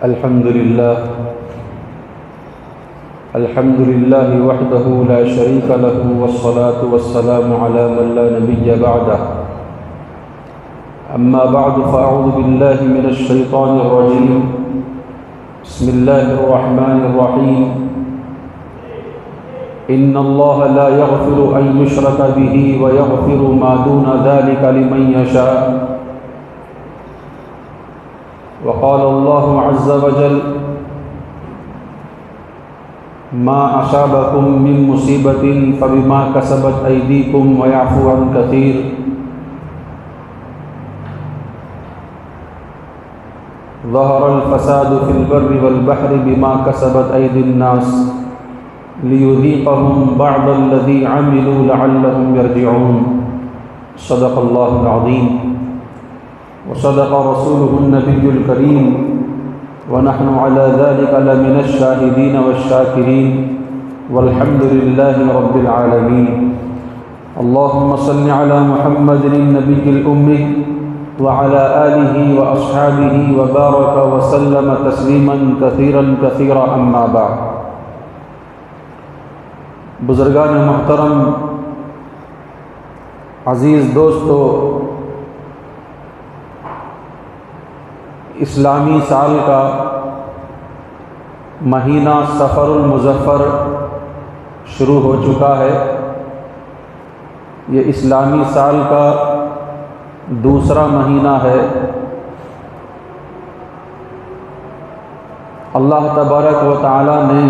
الحمد لله وحده لا شريك له والصلاة والسلام على من لا نبي بعده. أما بعد فأعوذ بالله من الشيطان الرجيم. بسم الله الرحمن الرحيم. إن الله لا يغفر أن يشرك به ويغفر ما دون ذلك لمن يشاء. وقال الله عز وجل: ما أصابكم من مصيبة فبما كسبت أيديكم ويعفو عن كثير. ظهر الفساد في البر والبحر بما كسبت أيدي الناس ليذيقهم بعض الذي عملوا لعلهم يرجعون. صدق الله العظيم وصدق رسوله النبي الكريم ونحن على ذلك لمن الشاهدين والشاكرين والحمد لله رب العالمين. اللهم صل على محمد النبي الأمي وعلى آله وأصحابه وبارك وسلم تسليما كثيرا كثيرا. أما بعد. بزرگان محترم، عزیز دوستو، اسلامی سال کا مہینہ سفر المظفر شروع ہو چکا ہے. یہ اسلامی سال کا دوسرا مہینہ ہے. اللہ تبارک و تعالی نے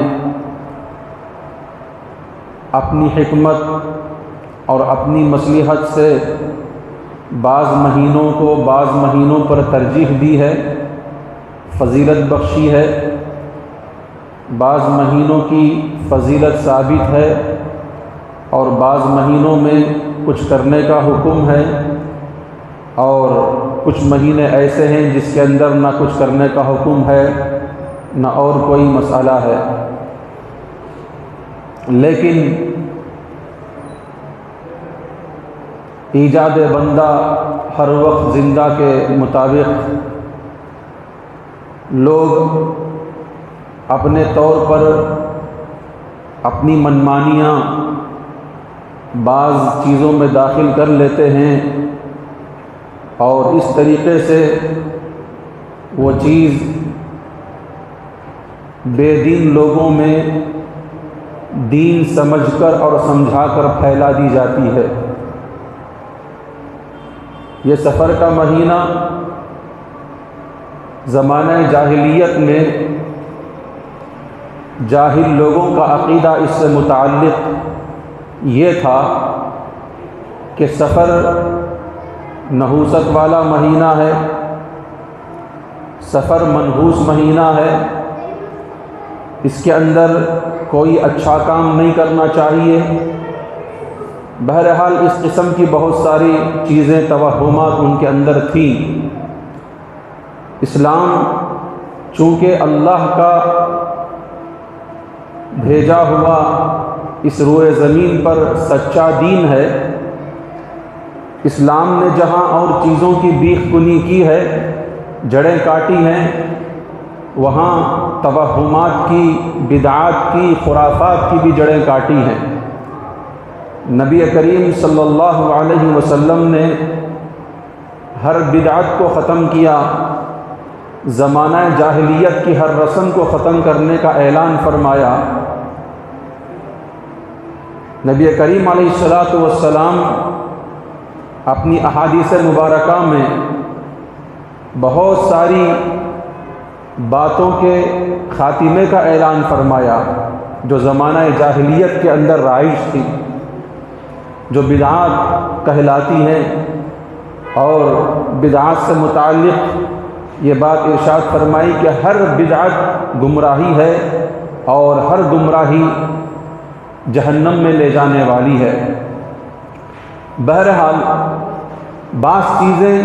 اپنی حکمت اور اپنی مصلحت سے بعض مہینوں کو بعض مہینوں پر ترجیح دی ہے، فضیلت بخشی ہے. بعض مہینوں کی فضیلت ثابت ہے اور بعض مہینوں میں کچھ کرنے کا حکم ہے، اور کچھ مہینے ایسے ہیں جس کے اندر نہ کچھ کرنے کا حکم ہے نہ اور کوئی مسئلہ ہے. لیکن ایجاد بندہ ہر وقت زندہ کے مطابق لوگ اپنے طور پر اپنی منمانیاں بعض چیزوں میں داخل کر لیتے ہیں، اور اس طریقے سے وہ چیز بے دین لوگوں میں دین سمجھ کر اور سمجھا کر پھیلا دی جاتی ہے. یہ سفر کا مہینہ زمانہ جاہلیت میں جاہل لوگوں کا عقیدہ اس سے متعلق یہ تھا کہ سفر نحوست والا مہینہ ہے، سفر منحوس مہینہ ہے، اس کے اندر کوئی اچھا کام نہیں کرنا چاہیے. بہرحال اس قسم کی بہت ساری چیزیں، توہمات ان کے اندر تھیں. اسلام چونکہ اللہ کا بھیجا ہوا اس روئے زمین پر سچا دین ہے، اسلام نے جہاں اور چیزوں کی بیخ کنی کی ہے، جڑیں کاٹی ہیں، وہاں توہمات کی، بدعات کی، خرافات کی بھی جڑیں کاٹی ہیں. نبی کریم صلی اللہ علیہ وسلم نے ہر بدعت کو ختم کیا، زمانہ جاہلیت کی ہر رسم کو ختم کرنے کا اعلان فرمایا. نبی کریم علیہ السلام اپنی احادیث مبارکہ میں بہت ساری باتوں کے خاتمے کا اعلان فرمایا جو زمانہ جاہلیت کے اندر رائج تھی، جو بدعات کہلاتی ہیں. اور بدعات سے متعلق یہ بات ارشاد فرمائی کہ ہر بدعت گمراہی ہے اور ہر گمراہی جہنم میں لے جانے والی ہے. بہرحال بعض چیزیں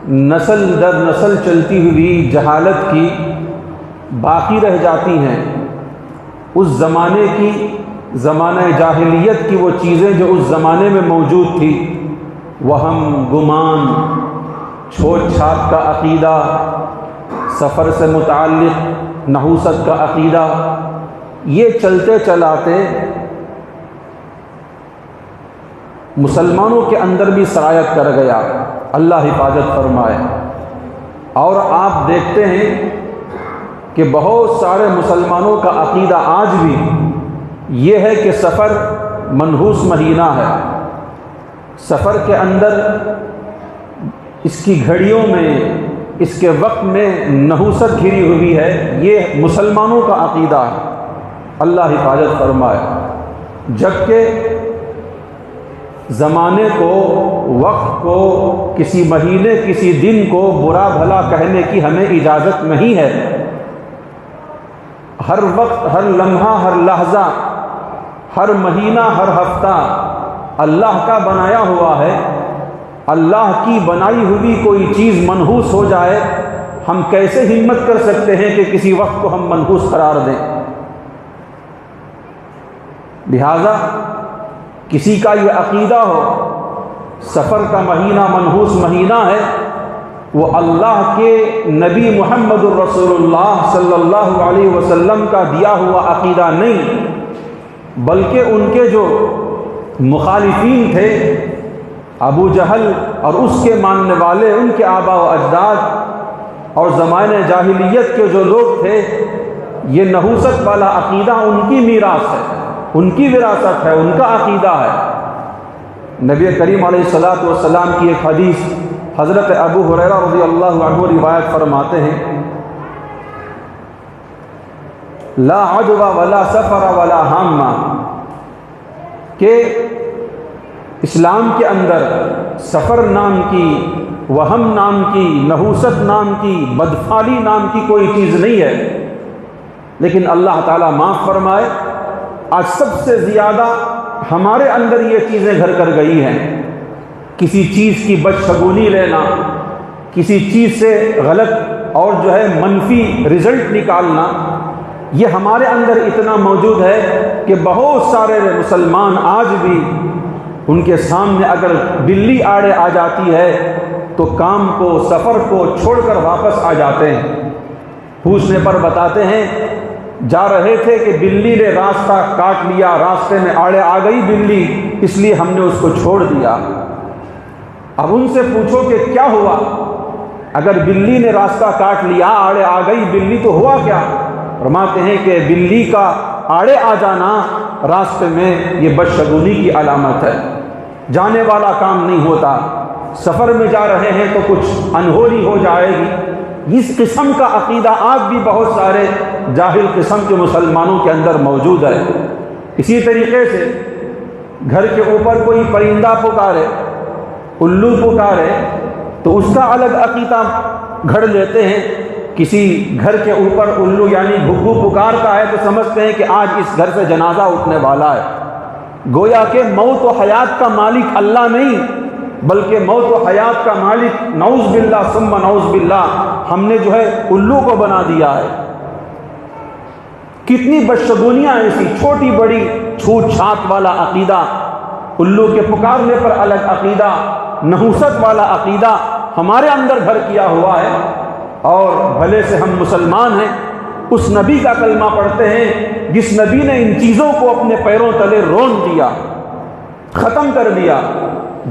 نسل در نسل چلتی ہوئی جہالت کی باقی رہ جاتی ہیں. اس زمانے کی، زمانہ جاہلیت کی وہ چیزیں جو اس زمانے میں موجود تھی، وہم، گمان، چھوٹ چھاپ کا عقیدہ، سفر سے متعلق نحوست کا عقیدہ، یہ چلتے چلاتے مسلمانوں کے اندر بھی سرایت کر گیا، اللہ حفاظت فرمائے۔ اور آپ دیکھتے ہیں کہ بہت سارے مسلمانوں کا عقیدہ آج بھی یہ ہے کہ سفر منحوس مہینہ ہے، سفر کے اندر اس کی گھڑیوں میں، اس کے وقت میں نحوست گھری ہوئی ہے، یہ مسلمانوں کا عقیدہ ہے، اللہ حفاظت فرمائے۔ جبکہ زمانے کو، وقت کو، کسی مہینے، کسی دن کو برا بھلا کہنے کی ہمیں اجازت نہیں ہے۔ ہر وقت، ہر لمحہ، ہر لحظہ، ہر مہینہ، ہر ہفتہ اللہ کا بنایا ہوا ہے۔ اللہ کی بنائی ہوئی کوئی چیز منحوس ہو جائے، ہم کیسے ہمت کر سکتے ہیں کہ کسی وقت کو ہم منحوس قرار دیں؟ لہذا کسی کا یہ عقیدہ ہو سفر کا مہینہ منحوس مہینہ ہے، وہ اللہ کے نبی محمد الرسول اللہ صلی اللہ علیہ وسلم کا دیا ہوا عقیدہ نہیں، بلکہ ان کے جو مخالفین تھے، ابو جہل اور اس کے ماننے والے، ان کے آباء و اجداد اور زمانے جاہلیت کے جو لوگ تھے، یہ نحوست والا عقیدہ ان کی میراث ہے، ان کی وراثت ہے، ان کا عقیدہ ہے۔ نبی کریم علیہ الصلوۃ والسلام کی ایک حدیث حضرت ابو ہریرہ رضی اللہ عنہ روایت فرماتے ہیں، لا عدوى ولا سفر ولا حامہ، کہ اسلام کے اندر سفر نام کی، وہم نام کی، نحوست نام کی، بدفعلی نام کی کوئی چیز نہیں ہے۔ لیکن اللہ تعالیٰ معاف فرمائے، آج سب سے زیادہ ہمارے اندر یہ چیزیں گھر کر گئی ہیں۔ کسی چیز کی بدشگونی لینا، کسی چیز سے غلط اور جو ہے منفی رزلٹ نکالنا، یہ ہمارے اندر اتنا موجود ہے کہ بہت سارے مسلمان آج بھی ان کے سامنے اگر بلی آڑے آ جاتی ہے تو کام کو، سفر کو چھوڑ کر واپس آ جاتے ہیں۔ پوچھنے پر بتاتے ہیں جا رہے تھے کہ بلی نے راستہ کاٹ لیا، راستے میں آڑے آ گئی بلی، اس لیے ہم نے اس کو چھوڑ دیا۔ اب ان سے پوچھو کہ کیا ہوا؟ اگر بلی نے راستہ کاٹ لیا، آڑے آ گئی بلی، تو ہوا کیا؟ فرماتے ہیں کہ بلی کا آڑے آ جانا راستے میں یہ بدشگونی کی علامت ہے، جانے والا کام نہیں ہوتا۔ سفر میں جا رہے ہیں تو کچھ انہوری ہو جائے گی، اس قسم کا عقیدہ آج بھی بہت سارے جاہل قسم کے مسلمانوں کے اندر موجود ہے۔ اسی طریقے سے گھر کے اوپر کوئی پرندہ پکارے، الو پکارے، تو اس کا الگ عقیدہ گھڑ لیتے ہیں۔ کسی گھر کے اوپر الو یعنی گھگو پکارتا ہے تو سمجھتے ہیں کہ آج اس گھر سے جنازہ اٹھنے والا ہے۔ گویا کہ موت و حیات کا مالک اللہ نہیں، بلکہ موت و حیات کا مالک نعوذ باللہ ثم نعوذ باللہ ہم نے جو ہے الو کو بنا دیا ہے۔ کتنی بدشگونیاں ایسی چھوٹی بڑی چھوٹ چھات والا عقیدہ، الو کے پکارنے پر الگ عقیدہ، نحوست والا عقیدہ ہمارے اندر گھر کیا ہوا ہے۔ اور بھلے سے ہم مسلمان ہیں، اس نبی کا کلمہ پڑھتے ہیں جس نبی نے ان چیزوں کو اپنے پیروں تلے رون دیا، ختم کر دیا۔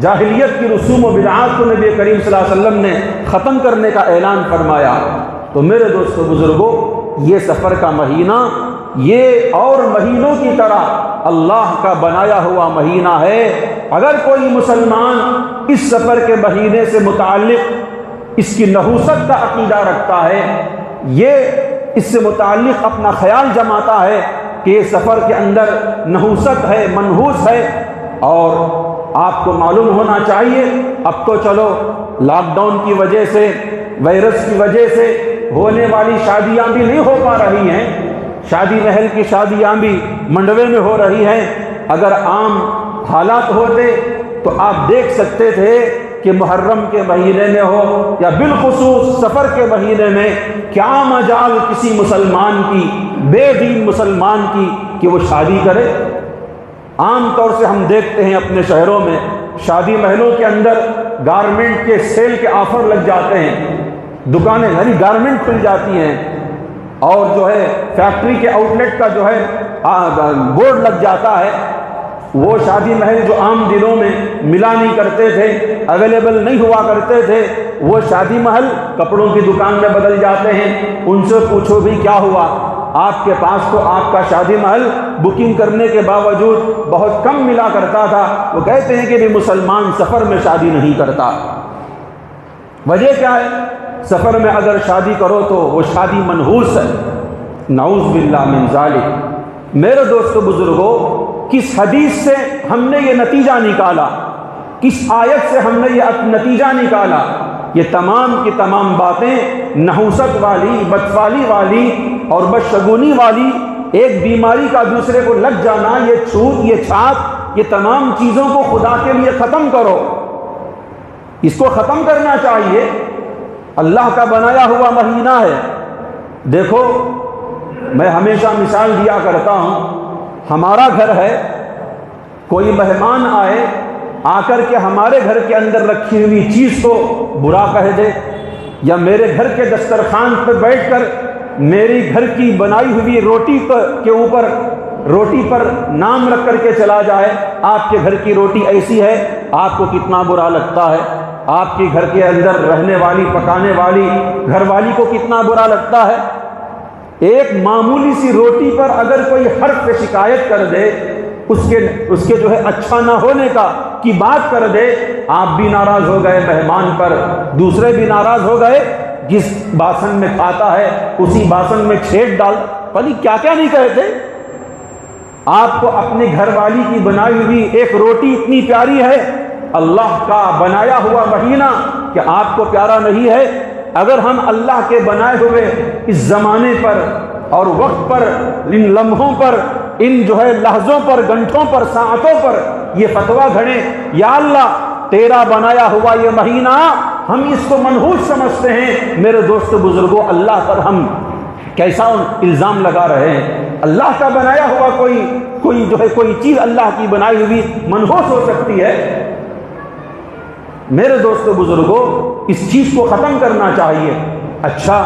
جاہلیت کی رسوم و بدعات کو نبی کریم صلی اللہ علیہ وسلم نے ختم کرنے کا اعلان فرمایا۔ تو میرے دوستو بزرگوں، یہ سفر کا مہینہ یہ اور مہینوں کی طرح اللہ کا بنایا ہوا مہینہ ہے۔ اگر کوئی مسلمان اس سفر کے مہینے سے متعلق اس کی نحوست کا عقیدہ رکھتا ہے، یہ اس سے متعلق اپنا خیال جماتا ہے کہ یہ سفر کے اندر نحوست ہے، منحوس ہے، اور آپ کو معلوم ہونا چاہیے اب تو چلو لاک ڈاؤن کی وجہ سے، وائرس کی وجہ سے ہونے والی شادیاں بھی نہیں ہو پا رہی ہیں، شادی محل کی شادیاں بھی منڈوے میں ہو رہی ہیں۔ اگر عام حالات ہوتے تو آپ دیکھ سکتے تھے کہ محرم کے مہینے میں ہو یا بالخصوص سفر کے مہینے میں کیا مجال کسی مسلمان کی، بے دین مسلمان کی، کہ وہ شادی کرے۔ عام طور سے ہم دیکھتے ہیں اپنے شہروں میں شادی محلوں کے اندر گارمنٹ کے سیل کے آفر لگ جاتے ہیں، دکانیں یعنی گارمنٹ کھل جاتی ہیں اور جو ہے فیکٹری کے آؤٹ لیٹ کا جو ہے بورڈ لگ جاتا ہے. وہ شادی محل جو عام دنوں میں ملا نہیں کرتے تھے، اویلیبل نہیں ہوا کرتے تھے، وہ شادی محل کپڑوں کی دکان میں بدل جاتے ہیں. ان سے پوچھو بھی کیا ہوا؟ آپ کے پاس تو آپ کا شادی محل بکنگ کرنے کے باوجود بہت کم ملا کرتا تھا. وہ کہتے ہیں کہ بھی مسلمان سفر میں شادی نہیں کرتا. وجہ کیا ہے؟ سفر میں اگر شادی کرو تو وہ شادی منحوس ہے. نعوذ باللہ من ذالک. میرے دوستو بزرگوں، کس حدیث سے ہم نے یہ نتیجہ نکالا، کس آیت سے ہم نے یہ نتیجہ نکالا؟ یہ تمام کی تمام باتیں نحوست والی، بدفعلی والی اور بدشگونی والی، ایک بیماری کا دوسرے کو لگ جانا، یہ چھوت، یہ چھات، یہ تمام چیزوں کو خدا کے لیے ختم کرو. اس کو ختم کرنا چاہیے. اللہ کا بنایا ہوا مہینہ ہے. دیکھو، میں ہمیشہ مثال دیا کرتا ہوں. ہمارا گھر ہے، کوئی مہمان آئے، آ کر کے ہمارے گھر کے اندر رکھی ہوئی چیز کو برا کہہ دے، یا میرے گھر کے دسترخوان پہ بیٹھ کر میری گھر کی بنائی ہوئی روٹی کے اوپر روٹی پر نام رکھ کر کے چلا جائے، آپ کے گھر کی روٹی ایسی ہے، آپ کو کتنا برا لگتا ہے؟ آپ کے گھر کے اندر رہنے والی، پکانے والی گھر والی کو کتنا برا لگتا ہے؟ ایک معمولی سی روٹی پر اگر کوئی حرف پہ شکایت کر دے، اس کے جو ہے اچھا نہ ہونے کی بات کر دے، آپ بھی ناراض ہو گئے مہمان پر، دوسرے بھی ناراض ہو گئے. جس باسن میں کھاتا ہے اسی باسن میں چھید ڈال، پتہ کیا کیا نہیں کہتے. آپ کو اپنے گھر والی کی بنائی ہوئی ایک روٹی اتنی پیاری ہے، اللہ کا بنایا ہوا مہینہ کہ آپ کو پیارا نہیں ہے؟ اگر ہم اللہ کے بنائے ہوئے اس زمانے پر اور وقت پر، ان لمحوں پر، ان جو ہے لحظوں پر، گھنٹوں پر، ساعتوں پر یہ فتویٰ گھڑیں، یا اللہ تیرا بنایا ہوا یہ مہینہ ہم اس کو منحوس سمجھتے ہیں. میرے دوست بزرگوں، اللہ پر ہم کیسا الزام لگا رہے ہیں؟ اللہ کا بنایا ہوا کوئی جو ہے کوئی چیز اللہ کی بنائی ہوئی منحوس ہو سکتی ہے؟ میرے دوستو بزرگوں، اس چیز کو ختم کرنا چاہیے. اچھا،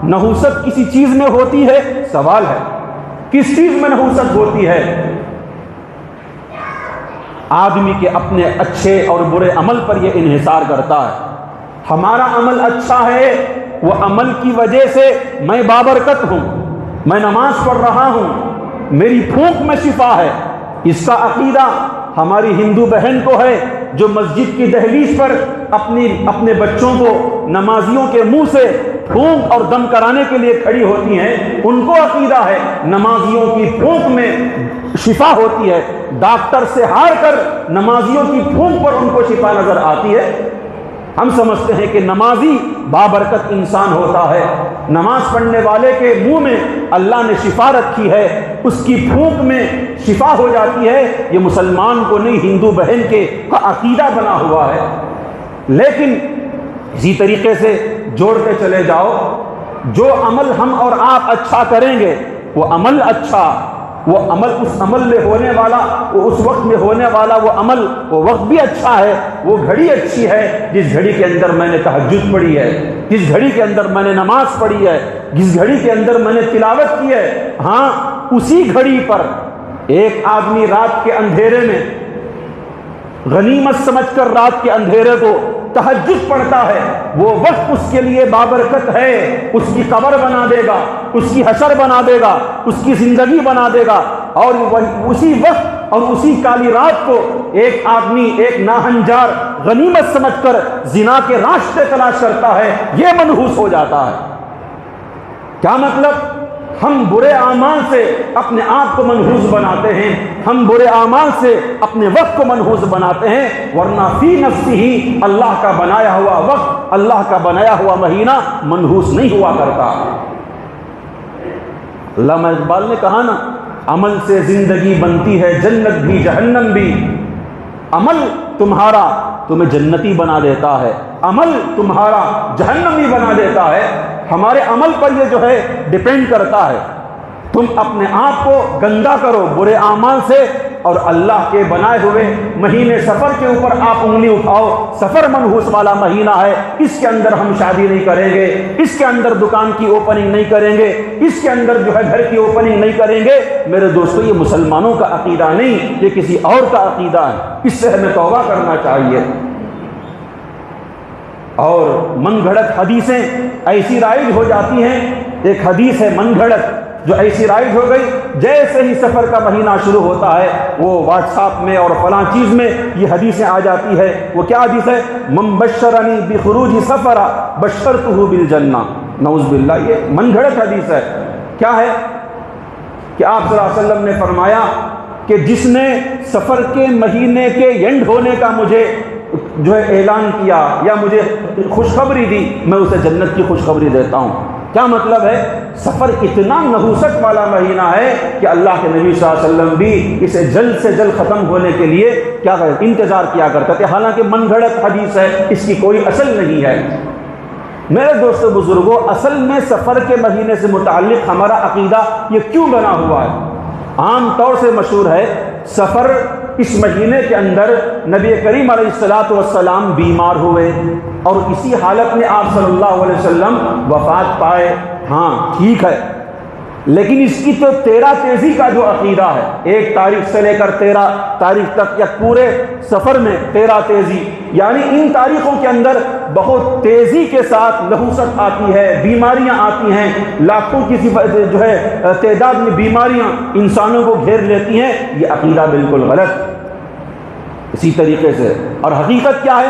نحوست کسی چیز میں ہوتی ہے؟ سوال ہے، کس چیز میں نحوست ہوتی ہے؟ آدمی کے اپنے اچھے اور برے عمل پر یہ انحصار کرتا ہے. ہمارا عمل اچھا ہے، وہ عمل کی وجہ سے میں بابرکت ہوں، میں نماز پڑھ رہا ہوں، میری پھونک میں شفا ہے. اس کا عقیدہ ہماری ہندو بہن کو ہے جو مسجد کی دہلیز پر اپنے بچوں کو نمازیوں کے منہ سے پھونک اور دم کرانے کے لیے کھڑی ہوتی ہیں. ان کو عقیدہ ہے نمازیوں کی پھونک میں شفا ہوتی ہے. ڈاکٹر سے ہار کر نمازیوں کی پھونک پر ان کو شفا نظر آتی ہے. ہم سمجھتے ہیں کہ نمازی بابرکت انسان ہوتا ہے، نماز پڑھنے والے کے منہ میں اللہ نے شفا رکھی ہے، اس کی پھونک میں شفا ہو جاتی ہے. یہ مسلمان کو نہیں، ہندو بہن کا عقیدہ بنا ہوا ہے. لیکن اسی طریقے سے جوڑتے چلے جاؤ، جو عمل ہم اور آپ اچھا کریں گے وہ عمل اچھا، وہ عمل اس عمل میں ہونے والا، وہ اس وقت میں ہونے والا وہ عمل، وہ وقت بھی اچھا ہے، وہ گھڑی اچھی ہے جس گھڑی کے اندر میں نے تہجد پڑھی ہے، جس گھڑی کے اندر میں نے نماز پڑھی ہے، جس گھڑی کے اندر میں نے تلاوت کی ہے. ہاں، اسی گھڑی پر ایک آدمی رات کے اندھیرے میں غنیمت سمجھ کر رات کے اندھیرے کو تہجد پڑھتا ہے، وہ وقت اس کے لیے بابرکت ہے. اس کی قبر بنا دے گا، اس کی حشر بنا دے گا، اس کی زندگی بنا دے گا. اور اسی وقت اور اسی کالی رات کو ایک آدمی، ایک ناہنجار غنیمت سمجھ کر زنا کے راستے تلاش کرتا ہے، یہ منحوس ہو جاتا ہے. کیا مطلب؟ ہم برے اعمال سے اپنے آپ کو منحوس بناتے ہیں، ہم برے اعمال سے اپنے وقت کو منحوس بناتے ہیں، ورنہ فی نفسی ہی اللہ کا بنایا ہوا وقت، اللہ کا بنایا ہوا مہینہ منحوس نہیں ہوا کرتا. علامہ اقبال نے کہا نا، عمل سے زندگی بنتی ہے جنت بھی جہنم بھی. عمل تمہارا تمہیں جنتی بنا دیتا ہے، عمل تمہارا جہنمی بنا دیتا ہے. ہمارے عمل پر یہ جو ہے ڈیپینڈ کرتا ہے. تم اپنے آپ کو گندا کرو برے اعمال سے اور اللہ کے بنائے ہوئے مہینے سفر کے اوپر آپ انگلی اٹھاؤ، سفر منحوس والا مہینہ ہے، اس کے اندر ہم شادی نہیں کریں گے، اس کے اندر دکان کی اوپننگ نہیں کریں گے، اس کے اندر جو ہے گھر کی اوپننگ نہیں کریں گے۔ میرے دوستو، یہ مسلمانوں کا عقیدہ نہیں، یہ کسی اور کا عقیدہ ہے، اس سے ہمیں توبہ کرنا چاہیے۔ اور من گھڑت حدیثیں ایسی رائج ہو جاتی ہیں، ایک حدیث ہے من گھڑت جو ایسی رائج ہو گئی، جیسے ہی سفر کا مہینہ شروع ہوتا ہے وہ واٹس ایپ میں اور فلاں چیز میں یہ حدیثیں آ جاتی ہے۔ وہ کیا حدیث ہے؟ من بشرنی بخروج سفر بشرتہ بالجنہ، نعوذ باللہ، یہ من گھڑت حدیث ہے۔ کیا ہے کہ آپ صلی اللہ علیہ وسلم نے فرمایا کہ جس نے سفر کے مہینے کے اینڈ ہونے کا مجھے جو ہے اعلان کیا یا مجھے خوشخبری دی، میں اسے جنت کی خوشخبری دیتا ہوں۔ کیا مطلب ہے؟ سفر اتنا نحوست والا مہینہ ہے کہ اللہ کے نبی صلی اللہ علیہ وسلم بھی اسے جلد سے جلد ختم ہونے کے لیے کیا کرتے، انتظار کیا کرتے تھے، حالانکہ من گھڑت حدیث ہے، اس کی کوئی اصل نہیں ہے۔ میرے دوستو بزرگوں، اصل میں سفر کے مہینے سے متعلق ہمارا عقیدہ یہ کیوں بنا ہوا ہے؟ عام طور سے مشہور ہے سفر اس مہینے کے اندر نبی کریم علیہ الصلوۃ والسلام بیمار ہوئے اور اسی حالت میں آپ صلی اللہ علیہ وسلم وفات پائے۔ ہاں ٹھیک ہے، لیکن اس کی تو 13 تیزی کا جو عقیدہ ہے، 1 تاریخ سے لے کر 13 تاریخ تک یا پورے سفر میں 13 تیزی، یعنی ان تاریخوں کے اندر بہت تیزی کے ساتھ نحوست آتی ہے، بیماریاں آتی ہیں، لاکھوں کی جو ہے تعداد میں بیماریاں انسانوں کو گھیر لیتی ہیں۔ یہ عقیدہ بالکل غلط۔ اسی طریقے سے اور حقیقت کیا ہے؟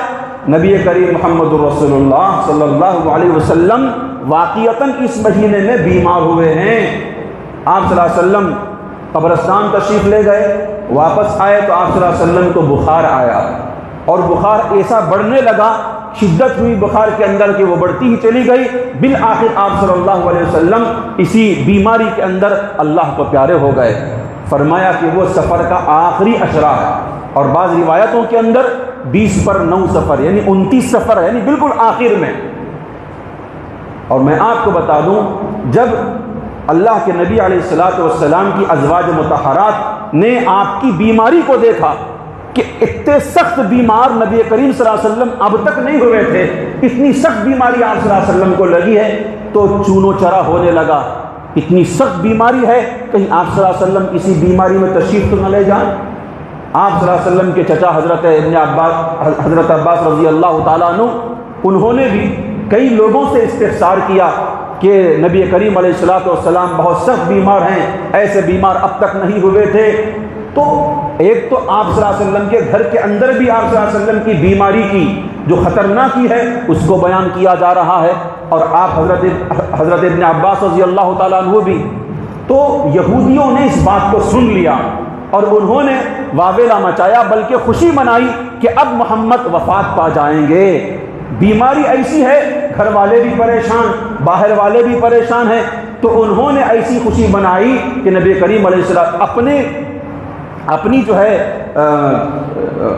نبی کریم محمد رسول اللہ صلی اللہ علیہ وسلم واقعتاً اس مہینے میں بیمار ہوئے ہیں۔ آپ صلی اللہ علیہ وسلم قبرستان تشریف لے گئے، واپس آئے تو آپ صلی اللہ علیہ وسلم کو بخار آیا اور بخار ایسا بڑھنے لگا، شدت ہوئی بخار کے اندر کہ وہ بڑھتی ہی چلی گئی، بالآخر آپ صلی اللہ علیہ وسلم اسی بیماری کے اندر اللہ کو پیارے ہو گئے۔ فرمایا کہ وہ سفر کا آخری اشرا ہے، اور بعض روایتوں کے اندر 20 پر 9 سفر یعنی 29 سفر ہے، یعنی بالکل آخر میں۔ اور میں آپ کو بتا دوں، جب اللہ کے نبی علیہ الصلوۃ والسلام کی ازواج مطہرات نے آپ کی بیماری کو دیکھا کہ اتنے سخت بیمار نبی کریم صلی اللہ علیہ وسلم اب تک نہیں ہوئے تھے، اتنی سخت بیماری آپ صلی اللہ علیہ وسلم کو لگی ہے، تو چون و چرا ہونے لگا۔ اتنی سخت بیماری ہے، کہیں آپ صلی اللہ علیہ وسلم کسی بیماری میں تشریف تو نہ لے جائیں۔ آپ صلی اللہ علیہ وسلم کے چچا حضرت عباس رضی اللہ تعالیٰ عنہ، انہوں نے بھی کئی لوگوں سے استفسار کیا کہ نبی کریم علیہ الصلوۃ والسلام بہت سخت بیمار ہیں، ایسے بیمار اب تک نہیں ہوئے تھے۔ تو ایک تو آپ صلی اللہ علیہ وسلم کے گھر کے اندر بھی آپ صلی اللہ علیہ وسلم کی بیماری کی جو خطرناکی ہے اس کو بیان کیا جا رہا ہے، اور آپ حضرت ابن عباس رضی اللہ تعالیٰ عنہ بھی۔ تو یہودیوں نے اس بات کو سن لیا اور انہوں نے واویلا مچایا، بلکہ خوشی منائی کہ اب محمد وفات پا جائیں گے۔ بیماری ایسی ہے، گھر والے بھی پریشان، باہر والے بھی پریشان ہیں، تو انہوں نے ایسی خوشی منائی کہ نبی کریم علیہ السلام اپنی جو ہے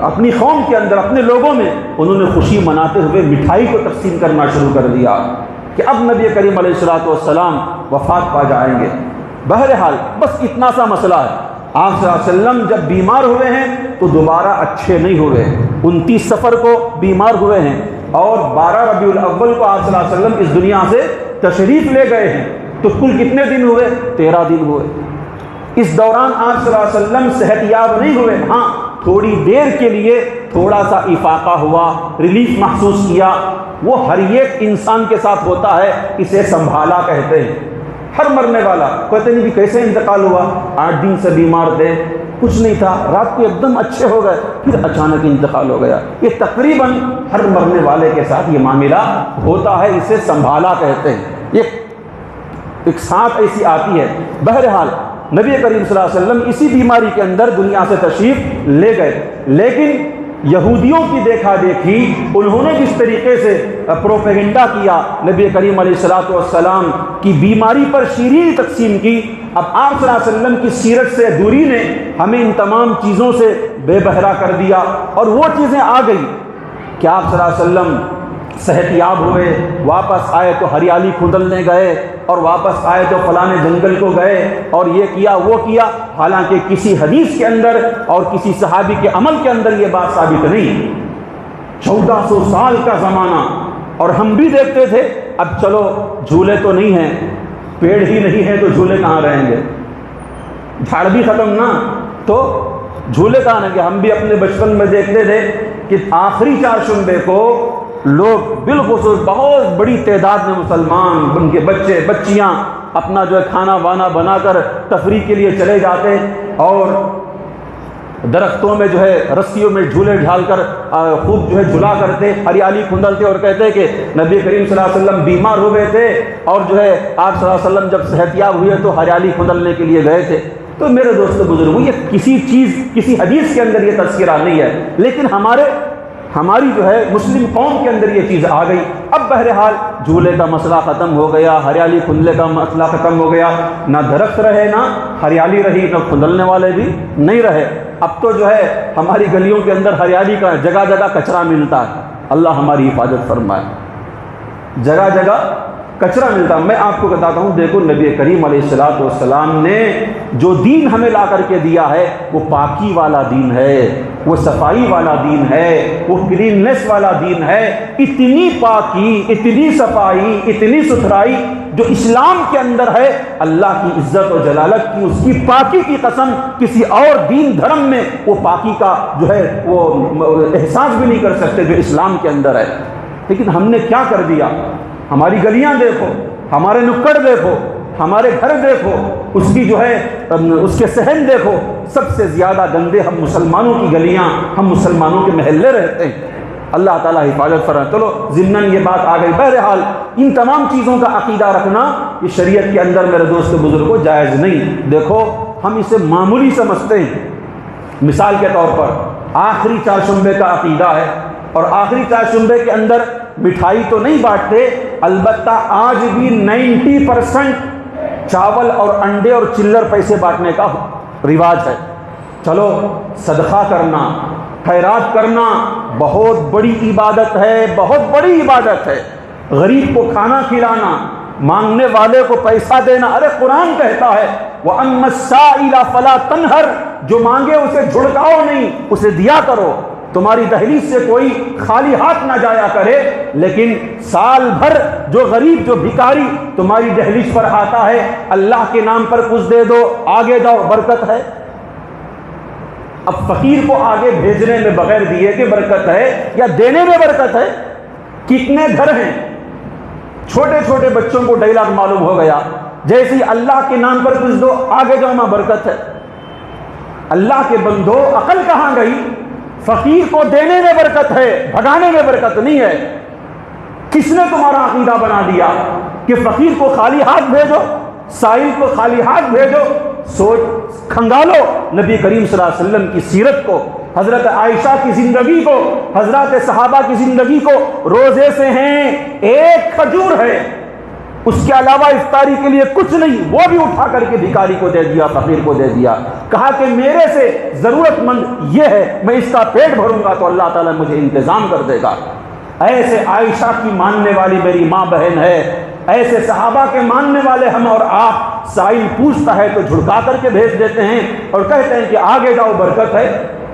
اپنی قوم کے اندر، اپنے لوگوں میں انہوں نے خوشی مناتے ہوئے مٹھائی کو تقسیم کرنا شروع کر دیا کہ اب نبی کریم علیہ الصلوۃ والسلام وفات پا جائیں گے۔ بہرحال بس اتنا سا مسئلہ ہے، آپ صلی اللہ علیہ وسلم جب بیمار ہوئے ہیں تو دوبارہ اچھے نہیں ہوئے، 29 سفر کو بیمار ہوئے ہیں اور 12 ربیع الاول کو آپ صلی اللہ علیہ وسلم اس دنیا سے تشریف لے گئے ہیں، تو کل کتنے دن ہوئے؟ 13 دن ہوئے۔ اس دوران آپ صلی اللہ علیہ وسلم صحت یاب نہیں ہوئے، ہاں تھوڑی دیر کے لیے تھوڑا سا افاقہ ہوا، ریلیف محسوس کیا، وہ ہر ایک انسان کے ساتھ ہوتا ہے، اسے سنبھالا کہتے ہیں۔ ہر مرنے والا کہتے نہیں کہ کیسے انتقال ہوا، 8 دن سے بیمار تھے، کچھ نہیں تھا، رات کو ایک دم اچھے ہو گئے، پھر اچانک انتقال ہو گیا۔ یہ تقریباً ہر مرنے والے کے ساتھ یہ معاملہ ہوتا ہے، اسے سنبھالا کہتے ہیں، یہ ایک ساتھ ایسی آتی ہے۔ بہرحال نبی کریم صلی اللہ علیہ وسلم اسی بیماری کے اندر دنیا سے تشریف لے گئے، لیکن یہودیوں کی دیکھا دیکھی انہوں نے جس طریقے سے پروپیگنڈا کیا، نبی کریم علیہ الصلوۃ والسلام کی بیماری پر شیرینی تقسیم کی۔ اب آپ صلی اللہ علیہ وسلم کی سیرت سے دوری نے ہمیں ان تمام چیزوں سے بے بہرا کر دیا، اور وہ چیزیں آ گئی کہ آپ صلی اللہ علیہ وسلم صحت یاب ہوئے، واپس آئے تو ہریالی کھودلنے گئے، اور واپس آئے تو فلاں جنگل کو گئے اور یہ کیا وہ کیا، حالانکہ کسی حدیث کے اندر اور کسی صحابی کے عمل کے اندر یہ بات ثابت نہیں۔ 1400 سال کا زمانہ، اور ہم بھی دیکھتے تھے۔ اب چلو جھولے تو نہیں ہیں، پیڑ ہی نہیں ہیں تو جھولے کہاں رہیں گے، جھاڑ بھی ختم نا، تو جھولے کہاں رہیں گے۔ ہم بھی اپنے بچپن میں دیکھتے تھے کہ آخری چہارشنبے کو لوگ بالخصوص بہت بڑی تعداد میں مسلمان، ان کے بچے بچیاں اپنا جو ہے کھانا وانا بنا کر تفریح کے لیے چلے جاتے، اور درختوں میں جو ہے رسیوں میں جھولے ڈھال کر خوب جو ہے جھلا کرتے، ہریالی کھندلتے، اور کہتے کہ نبی کریم صلی اللہ علیہ وسلم بیمار ہو گئے تھے اور جو ہے آپ صلی اللہ علیہ وسلم جب صحت یاب ہوئے تو ہریالی کھندلنے کے لیے گئے تھے۔ تو میرے دوست بزرگوں، یہ کسی حدیث کے اندر یہ تذکرہ نہیں ہے، لیکن ہماری جو ہے مسلم قوم کے اندر یہ چیز آ گئی۔ اب بہرحال جھولے کا مسئلہ ختم ہو گیا، ہریالی کھندلے کا مسئلہ ختم ہو گیا، نہ درخت رہے، نہ ہریالی رہی، نہ کھندلنے والے بھی نہیں رہے۔ اب تو جو ہے ہماری گلیوں کے اندر ہریالی کا جگہ جگہ کچرا ملتا ہے، اللہ ہماری حفاظت فرمائے، جگہ جگہ کچرا ملتا۔ میں آپ کو بتاتا ہوں، دیکھو نبی کریم علیہ الصلوۃ والسلام نے جو دین ہمیں لا کر کے دیا ہے وہ پاکی والا دین ہے، وہ صفائی والا دین ہے، وہ کلیننس والا دین ہے۔ اتنی پاکی، اتنی صفائی، اتنی ستھرائی جو اسلام کے اندر ہے، اللہ کی عزت و جلالت کی، اس کی پاکی کی قسم کسی اور دین دھرم میں وہ پاکی کا جو ہے وہ احساس بھی نہیں کر سکتے جو اسلام کے اندر ہے۔ لیکن ہم نے کیا کر دیا؟ ہماری گلیاں دیکھو، ہمارے نکڑ دیکھو، ہمارے گھر دیکھو، اس کی جو ہے اس کے صحن دیکھو، سب سے زیادہ گندے ہم مسلمانوں کی گلیاں، ہم مسلمانوں کے محلے رہتے ہیں۔ اللہ تعالیٰ حفاظت فرمائے۔ چلو ضمناً یہ بات آ گئی۔ بہرحال ان تمام چیزوں کا عقیدہ رکھنا یہ شریعت کے اندر میرے دوست بزرگوں جائز نہیں۔ دیکھو ہم اسے معمولی سمجھتے ہیں۔ مثال کے طور پر آخری چہارشنبے کا عقیدہ ہے، اور آخری چہارشنبے کے اندر مٹھائی تو نہیں بانٹتے، البتہ آج بھی 90% چاول اور انڈے اور چلر پیسے بانٹنے کا رواج ہے۔ چلو صدقہ کرنا، خیرات کرنا بہت بڑی عبادت ہے، بہت بڑی عبادت ہے۔ غریب کو کھانا کھلانا، مانگنے والے کو پیسہ دینا، ارے قرآن کہتا ہے وَأَمَّا السَّائِلَ فَلَا تَنْهَرْ، جو مانگے اسے جھڑکاؤ نہیں، اسے دیا کرو۔ تمہاری دہلیز سے کوئی خالی ہاتھ نہ جایا کرے، لیکن سال بھر جو غریب، جو بھکاری تمہاری دہلیز پر آتا ہے، اللہ کے نام پر کچھ دے دو، آگے جاؤ، برکت ہے۔ اب فقیر کو آگے بھیجنے میں بغیر دیے کہ برکت ہے یا دینے میں برکت ہے؟ کتنے گھر ہیں چھوٹے چھوٹے بچوں کو ڈائلاگ معلوم ہو گیا، جیسے ہی اللہ کے نام پر کچھ دو، آگے جاؤ، ماں برکت ہے۔ اللہ کے بندو، عقل کہاں گئی؟ فقیر کو دینے میں برکت ہے، بھگانے میں برکت نہیں ہے۔ کس نے تمہارا عقیدہ بنا دیا کہ فقیر کو خالی ہاتھ بھیجو، سائل کو خالی ہاتھ بھیجو؟ سوچ کھنگالو نبی کریم صلی اللہ علیہ وسلم کی سیرت کو، حضرت عائشہ کی زندگی کو، حضرات صحابہ کی زندگی کو۔ روزے سے ہیں، ایک کھجور ہے، اس کے علاوہ افطاری کے لیے کچھ نہیں، وہ بھی اٹھا کر کے بھکاری کو دے دیا، فقیر کو دے دیا۔ کہا کہ میرے سے ضرورت مند یہ ہے، میں اس کا پیٹ بھروں گا تو اللہ تعالیٰ مجھے انتظام کر دے گا۔ ایسے عائشہ کی ماننے والی میری ماں بہن ہے، ایسے صحابہ کے ماننے والے ہم اور آپ۔ سائل پوچھتا ہے تو جھڑکا کر کے بھیج دیتے ہیں اور کہتے ہیں کہ آگے جاؤ، برکت ہے۔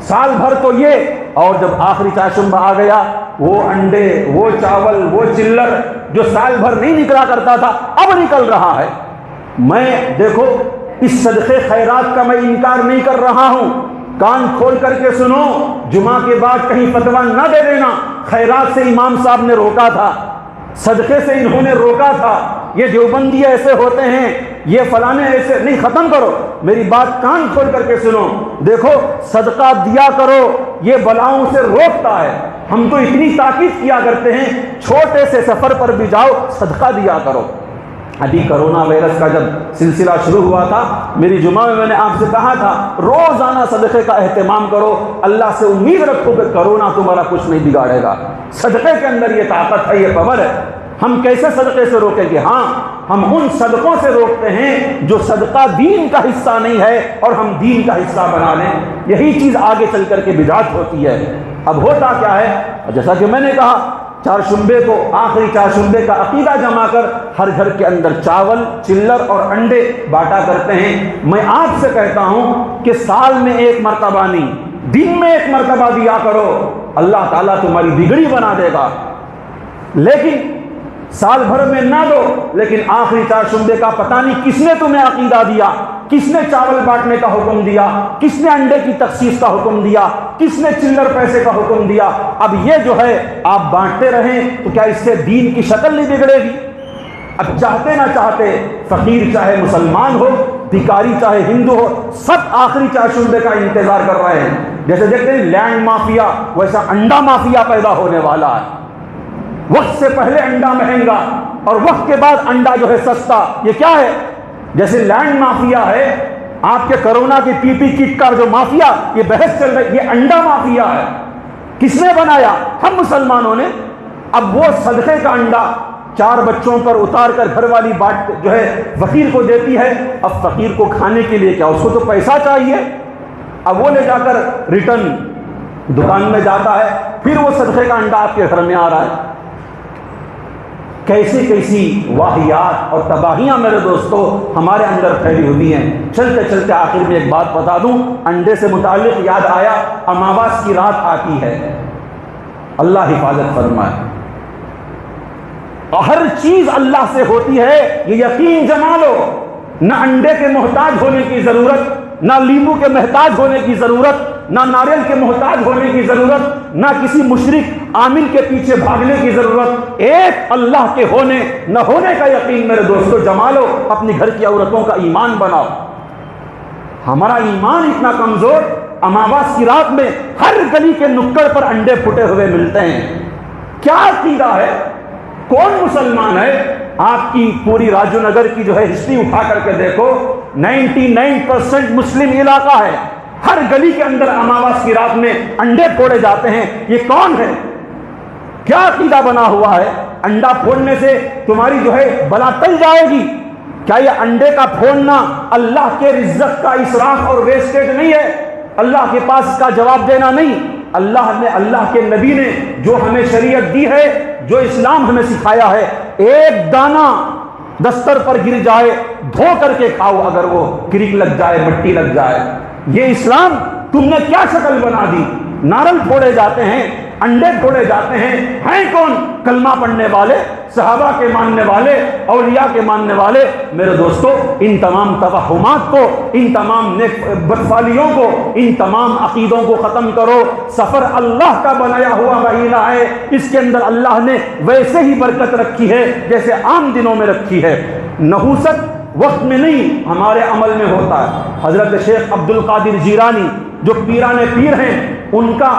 سال بھر تو یہ، اور جب آخری چہارشنبہ آ گیا، وہ انڈے، وہ چاول، وہ چلر جو سال بھر نہیں نکلا کرتا تھا، اب نکل رہا ہے۔ میں دیکھو اس صدقے خیرات کا میں انکار نہیں کر رہا ہوں، کان کھول کر کے سنو، جمعہ کے بعد کہیں فتویٰ نہ دے دینا۔ خیرات سے امام صاحب نے روکا تھا، صدقے سے انہوں نے روکا تھا، یہ دیوبندی ایسے ہوتے ہیں، یہ فلانے ایسے نہیں، ختم کرو میری بات، کان کھول کر کے سنو۔ دیکھو صدقہ دیا کرو، یہ بلاؤں سے روکتا ہے۔ ہم تو اتنی تاکید کیا کرتے ہیں، چھوٹے سے سفر پر بھی جاؤ صدقہ دیا کرو۔ ابھی کرونا وائرس کا جب سلسلہ شروع ہوا تھا، میری جمعہ میں نے آپ سے کہا تھا روزانہ صدقے کا اہتمام کرو، اللہ سے امید رکھو کہ کرونا تمہارا کچھ نہیں بگاڑے گا۔ صدقے کے اندر یہ طاقت ہے، یہ پاور ہے۔ ہم کیسے صدقے سے روکیں گے؟ ہاں، ہم ان صدقوں سے روکتے ہیں جو صدقہ دین کا حصہ نہیں ہے اور ہم دین کا حصہ بنا لیں، یہی چیز آگے چل کر کے بدعت ہوتی ہے۔ اب ہوتا کیا ہے، جیسا کہ میں نے کہا چارشنبے کو آخری چارشنبے کا عقیدہ جما کر ہر گھر کے اندر چاول، چلر اور انڈے بانٹا کرتے ہیں۔ میں آپ سے کہتا ہوں کہ سال میں ایک مرتبہ نہیں، دن میں ایک مرتبہ دیا کرو، اللہ تعالیٰ تمہاری بگڑی بنا دے گا۔ لیکن سال بھر میں نہ دو، لیکن آخری چارشنبے کا پتہ نہیں کس نے تمہیں عقیدہ دیا، کس نے چاول بانٹنے کا حکم دیا، کس نے انڈے کی تخصیص کا حکم دیا، کس نے چلر پیسے کا حکم دیا۔ اب یہ جو ہے آپ بانٹتے رہیں تو کیا اس سے دین کی شکل نہیں بگڑے گی؟ اب چاہتے نہ چاہتے فقیر چاہے مسلمان ہو، بھکاری چاہے ہندو ہو، سب آخری چارشنبے کا انتظار کر رہے ہیں۔ جیسے دیکھتے ہیں لینڈ مافیا، ویسا انڈا مافیا پیدا ہونے والا ہے۔ وقت سے پہلے انڈا مہنگا اور وقت کے بعد انڈا جو ہے سستا۔ یہ کیا ہے؟ جیسے لینڈ مافیا ہے، آپ کے کرونا کی پی پی کٹ کا جو مافیا، یہ بحث چل رہی، یہ انڈا مافیا ہے۔ کس نے بنایا؟ ہم مسلمانوں نے۔ اب وہ صدقے کا انڈا 4 بچوں پر اتار کر گھر والی بات جو ہے فقیر کو دیتی ہے۔ اب فقیر کو کھانے کے لیے کیا، اس کو تو پیسہ چاہیے۔ اب وہ لے جا کر ریٹرن دکان میں جاتا ہے، پھر وہ صدقے کا انڈا آپ کے گھر میں آ رہا ہے۔ کیسی کیسی واہیات اور تباہیاں میرے دوستو ہمارے اندر پھیلی ہوئی ہیں۔ چلتے چلتے آخر میں ایک بات بتا دوں، انڈے سے متعلق یاد آیا، اماواس کی رات آتی ہے، اللہ حفاظت فرمائے۔ ہر چیز اللہ سے ہوتی ہے، یہ یقین جما لو۔ نہ انڈے کے محتاج ہونے کی ضرورت، نہ لیمو کے محتاج ہونے کی ضرورت، نہ ناریل کے محتاج ہونے کی ضرورت، نہ کسی مشرک عامل کے پیچھے بھاگنے کی ضرورت۔ ایک اللہ کے ہونے نہ ہونے کا یقین میرے دوستو جما لو، اپنی گھر کی عورتوں کا ایمان بناؤ۔ ہمارا ایمان اتنا کمزور، اماواس کی رات میں ہر گلی کے نکڑ پر انڈے پھٹے ہوئے ملتے ہیں۔ کیا عقیدہ ہے؟ کون مسلمان ہے؟ آپ کی پوری راجو نگر کی جو ہے ہسٹری اٹھا کر کے دیکھو، 99% مسلم علاقہ ہے۔ ہر گلی کے اندر اماواس کی رات میں انڈے پھوڑے جاتے ہیں۔ یہ کون ہے؟ کیا عقیدہ بنا ہوا ہے؟ انڈا پھوڑنے سے تمہاری جو ہے بلا ٹل جائے گی؟ کیا یہ انڈے کا پھوڑنا اللہ کے رزق کا اسراف اور ویسٹیج نہیں ہے؟ اللہ کے پاس اس کا جواب دینا نہیں۔ اللہ نے، اللہ کے نبی نے جو ہمیں شریعت دی ہے، جو اسلام ہمیں سکھایا ہے، ایک دانہ دستر پر گر جائے دھو کر کے کھاؤ، اگر وہ کرک لگ جائے، مٹی لگ جائے۔ یہ اسلام تم نے کیا شکل بنا دی؟ نارل پھوڑے جاتے ہیں، انڈے پھوڑے جاتے ہیں کون؟ کلمہ پڑھنے والے، صحابہ کے ماننے والے، اولیاء کے ماننے والے۔ میرے دوستو، ان تمام توہمات کو، ان تمام بدفالیوں کو، ان تمام عقیدوں کو ختم کرو۔ سفر اللہ کا بنایا ہوا مہینہ ہے، اس کے اندر اللہ نے ویسے ہی برکت رکھی ہے جیسے عام دنوں میں رکھی ہے۔ نحوست وقت میں نہیں، ہمارے عمل میں ہوتا ہے۔ حضرت شیخ عبد القادر جیلانی جو پیران پیر ہیں، ان کا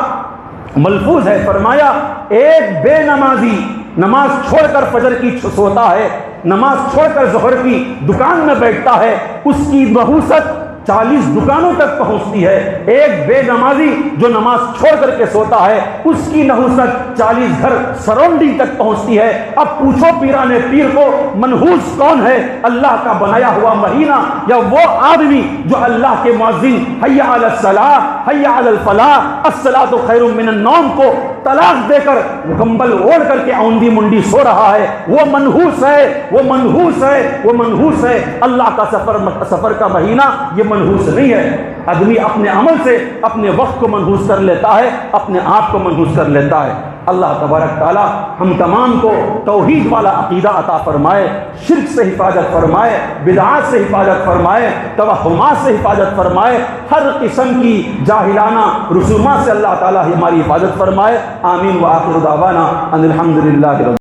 ملفوظ ہے، فرمایا ایک بے نمازی نماز چھوڑ کر فجر کی سوتا ہے، نماز چھوڑ کر ظہر کی دکان میں بیٹھتا ہے، اس کی نحوست 40 دکانوں تک پہنچتی ہے۔ ایک بے نمازی جو نماز چھوڑ کر کے سوتا ہے، اس کی نحوست 40 گھر سراؤنڈنگ تک پہنچتی ہے۔ اب پوچھو پیران پیر کو، منحوس کون ہے؟ اللہ کا بنایا ہوا مہینہ، یا وہ آدمی جو اللہ کے مؤذن حی علی الصلاۃ، حی علی الفلاح، الصلاۃ خیر من النوم کو طلاق دے کر کمبل اوڑھ کر کے اوندھی منڈی سو رہا ہے؟ وہ منحوس ہے، وہ منحوس ہے، وہ منحوس ہے۔ اللہ کا سفر کا مہینہ یہ منحوس نہیں ہے۔ آدمی اپنے عمل سے اپنے وقت کو منحوس کر لیتا ہے، اپنے آپ کو منحوس کر لیتا ہے۔ اللہ تبارک تعالی ہم تمام کو توحید والا عقیدہ عطا فرمائے، شرک سے حفاظت فرمائے، بدعات سے حفاظت فرمائے، توہمات سے حفاظت فرمائے، ہر قسم کی جاہلانہ رسومات سے اللہ تعالی ہماری حفاظت فرمائے۔ آمین وآخر دعوانا ان الحمد للہ رب